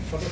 Okay,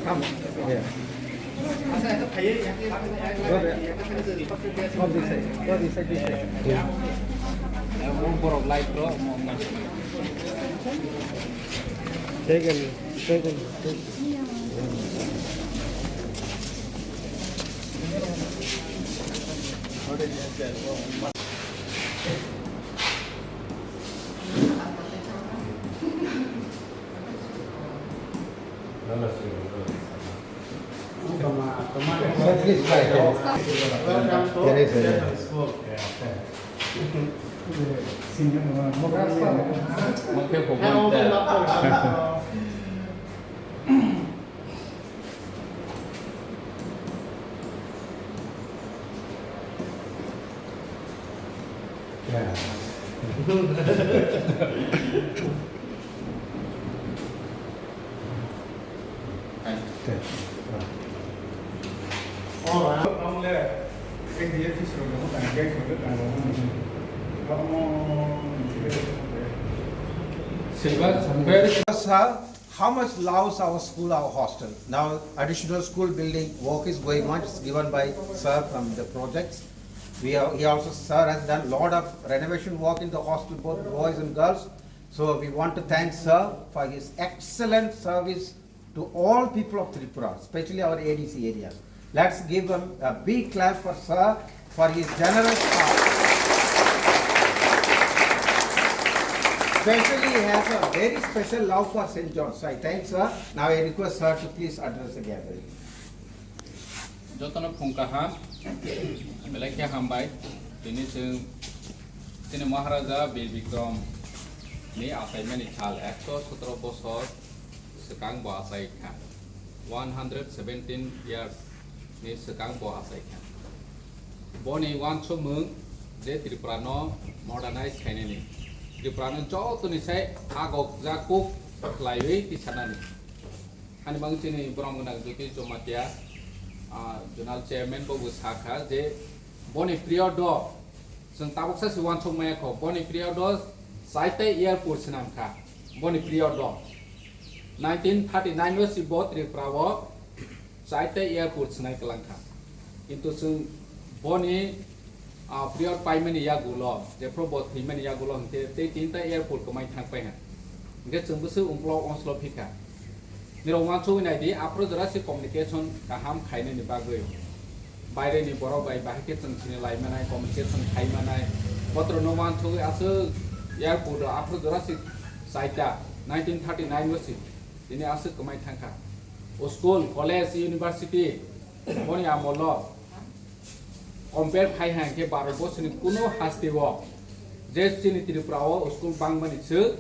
come. Yeah. Go this side. Go this side. This side. Yeah. More of light, bro. Take it. How much loves our school, our hostel? Now, additional school building work is going on. It's given by Sir from the projects. He also, Sir, has done a lot of renovation work in the hostel, both boys and girls. So we want to thank Sir for his excellent service to all people of Tripura, especially our ADC area. Let's give him a big clap for Sir for his generous heart. Especially, he has a very special love for St. John. So I thank Sir. Now I request Sir to please address the gathering. Jotana Punkaha, Malaioi Hambai, Tini Maharaja Bikram, Ni Achaima Salo, Actor Sotrobosor, Sakang Boasaika, 117 years, Ni Sakang Boasaika. Boni one to moon, De Triprano, modernized Canini. Triprano Joe to say, Agok Zaku, Malaioi Tisanani. And Mangini Bromana Duki Jomatia. Jonal chairman Koklam Sakha je boni periodo sing tabok sa siwan chung maya ko boni periodo saite airport sinam kha boni periodo 1939 was si bot Tripura saite airport sinai kalang kha into sing boni period pai mani ya gulo je pro bot thi mani ya gulo te tinta airport ko mai thang pai ha nge chung bu su umplok on slop hika Nirong chu này đi approach ra si communication kaham khaine ni bagoi baire ni boro bai bahike chung chini lai manai communication khai manai potro no wan chu asu airport approach ra si saita 1939 was ini asu kamai thangka o school college university moni amolo compare khai hang ke baro bo sini kuno hastiwo je chini Tripura o school bang mani chu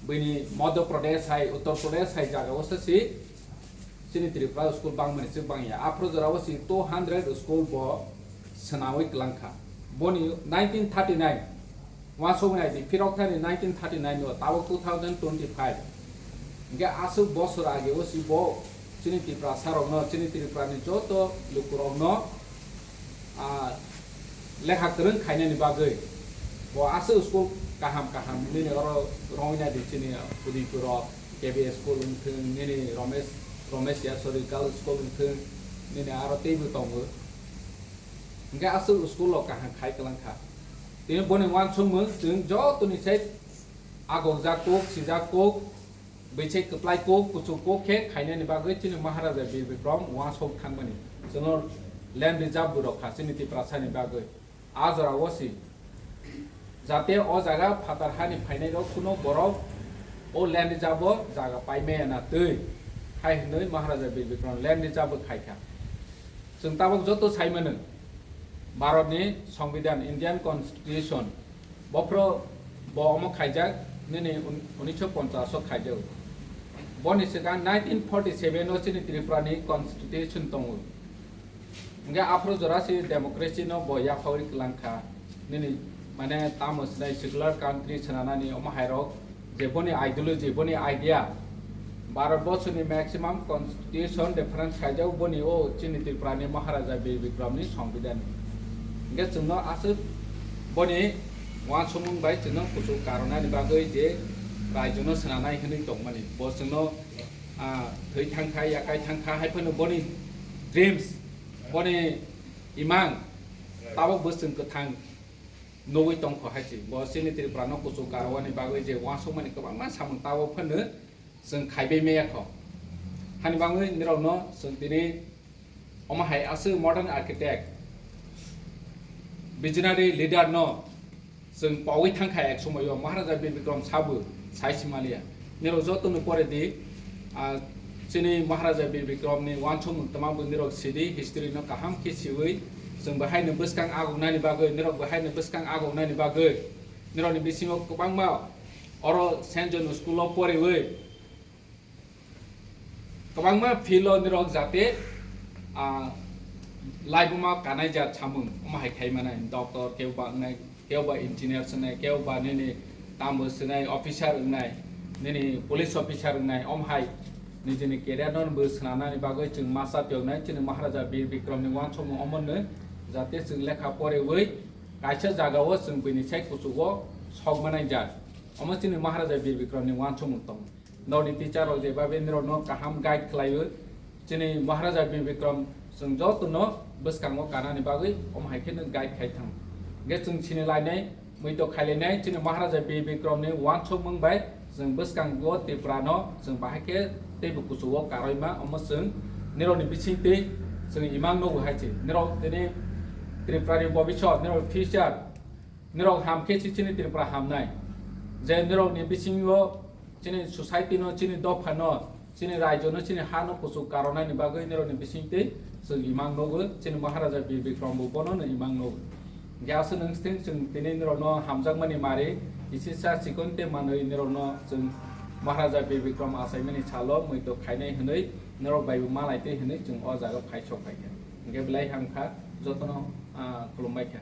Bini Madhya Pradesh hai, Uttar Pradesh hai jaga wasa si sini Tripura school bang mani sing bang ya. Apro jara wasi 200 school bo senawi kelangka. Boni 1939 waso ngai di pirok thani 1939 no tawo 2025. Nge asu bosor age wasi bo sini Tripura sarong no sini Tripura ni joto lukurong no lekha kereng khaina ni bagai. Bo asu school kaham ini orang orangnya di sini Pudipuro KBS school mungkin ini Romes ya Surgical school mungkin ini arati betul enggak asal school lo kaham kai kelangka ini boleh wan cuma dengan jauh tu ni saya agong zakuk si zakuk becek keplai kuk kucuk kuk kek kainya ni bagai sini Maharaja Bikram wan sok thang mani senor land reserve buruk sini Tripura ni bagai azra wasi Jate o jaga fatar hani phainai ro kuno borok o land jabo jaga paime na tui hai hnoi Maharaja Bikram land jabo khaika जों ताबक जत साइमोनो भारतनि संविधान Indian constitution बफ्रो बम खाइजाक निने 1950 खाइजाक बनि सिगां 1947 no चिनि त्रिपुरानि constitution दङ इंगे Afro जरासि democracy no बया फावरि लांखा निने माने तामसनाय secular country सनानानि अमहायरक जेबोनि ideology बोनि idea भारतवर्षनि maximum constitution difference खाइजाक बनि ओ चिनि त्रिपुरानि महाराजा बीर विक्रमनि संविधान इंगे जोंनो आसो बनि वान समूह बाय जोंनो कुसु कारणानि बागै जे रायजोनो सनानाय होनै दंमानि बो जोंनो थै थांखा याकाय थांखा हायफोनो बनि ड्रीम्स बनि इमां ताबक बोसों गोथां नौै दंखौ हायसि बो चिनि त्रिपुरानो कुसु कारवानि बागै जे वान समूहनि गोबां मा सामोन ताबक फोनो जों खाइबे मेयाखौ हानि बागै निरावनो जों दिनै अमाहाय आसो मॉडर्न आर्किटेक्ट विजनरी लीडर न जों पावै थांखा एक समय महाराजा बीर विक्रम साबो साइसिमालिया निराव जतनो परेदि चिनि महाराजा बीर विक्रमनि वान समूह तमाबो निराव सिदि हिस्ट्री न काहाम केसिवै जों बाहायनो बसकां आगौनानि बागै निराव बाहायनो बसकां आगौनानि बागै निरावनि बिसिङाव गोबां मा अर सेन्ट जन स्कुलाव परेवै गोबां मा फिल निराव जाते लाइबमा कानाय जा छामुं अमाहाय खाइमानाय डॉक्टर केवबा इंजीनियर सनाय केवबा नेने तामबो सनाय ऑफिसर नाय नेने पुलिस ऑफिसर नाय अमहाय निजेनि केरियर नबो सनानानि बागै जों मासा तेवनाय चिनि महाराजा बीर विक्रमनि वान समूह अमननो जाते जों लेखा परेवै कायसा जागाव जों बैनिसाय कुसुगो सगमानाय जा अमचिनि महाराजा बीर विक्रमनि वान समूह दं नौनि टीचर जेबा बेनरो न काहाम गाइड खलायो चिनि महाराजा बीर विक्रम जों जतनो बसकांगो कानानि बागै अमहायखेनो गाइड खायथां गे जों चिनि लायनाय मैतो खायलायनाय चिनि महाराजा बीर विक्रमनि वान समूह बाय जों बसकांगो त्रिपुरानो जों बाहायखे तेबो कुसुगो कारयमा अमसों निरौनि बिसिंते जों इमां नगो हायचे निरौ दिनै त्रिपुरानि भबिष्यत निरौ फ्यूचर निरौ हामखे चिनि त्रिपुरा हामनाय जे निरौनि बिसिङो चिनि सोसाइटी नो चिनि दफा नो चिनि राज्य नो चिनि हा नो कुसु कारणानि बागै निरौनि बिसिंते जों इमां नगो चिनि महाराजा बीर विक्रम बोनो इमां नगो ग्यास नोंस्थिं जों दिनै निरौनो हामजागमानि मारे इसिसा सिकोनते मानै निरौनो जों महाराजा बीर विक्रम आचाइमानि सालो मैतो खायनाय होनै निरौ बाय मालायते होनै जों अ जागा फायसक फायखे गेबलाय हामखा जतनो खुलुमबायखा